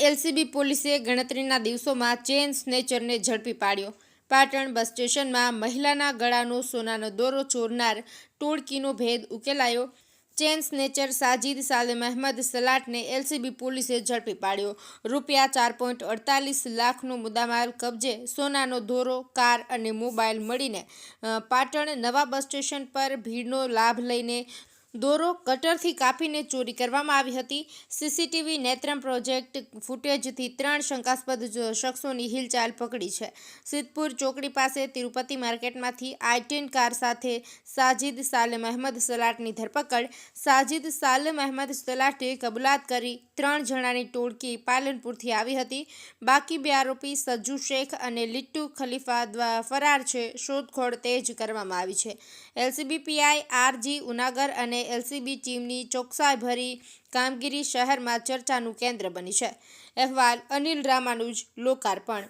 LCB પોલીસે ગણતરીના દિવસોમાં ચેઇન સ્નેચરને ઝડપી પાડ્યો। પાટણ બસ સ્ટેશનમાં મહિલાના ગળાનો સોનાનો દોરો ચોરનાર ટોળકીનો ભેદ ઉકેલાયો। ચેઇન સ્નેચર સાજિદ સાલેમ અહેમદ સલાટને એલસીબી પોલીસે ઝડપી પાડ્યો। ₹4.48 લાખનો મુદ્દામાલ કબજે, સોનાનો દોરો, કાર અને મોબાઈલ મળીને પાટણ નવા બસ સ્ટેશન પર ભીડનો લાભ લઈને દોરો કટરથી કાપીને ચોરી કરવામાં આવી હતી। સીસીટીવી નેત્રમ પ્રોજેક્ટ ફૂટેજથી 3 શંકાસ્પદ શખ્સોની હિલચાલ પકડી છે। સિદ્ધપુર ચોકડી પાસે તિરુપતિ માર્કેટમાંથી i10 કાર સાથે સાજિદ સાલેમ અહેમદ સલાટની ધરપકડ। સાજિદ સાલેમ અહેમદ સલાટે કબૂલાત કરી 3 જણાની ટોળકી પાલનપુરથી આવી હતી। બાકી 2 આરોપી સજ્જુ શેખ અને લિટ્ટુ ખલીફા ફરાર છે। શોધખોળ તેજ કરવામાં આવી છે। એલસીબી પીઆઈ આરજી ઉનાગર અને એલસીબી ટીમની ચોકસાઈભરી કામગીરી શહેરમાં ચર્ચાનું કેન્દ્ર બની છે। અહેવાલ અનિલ રામાનુજ, લોકાર્પણ।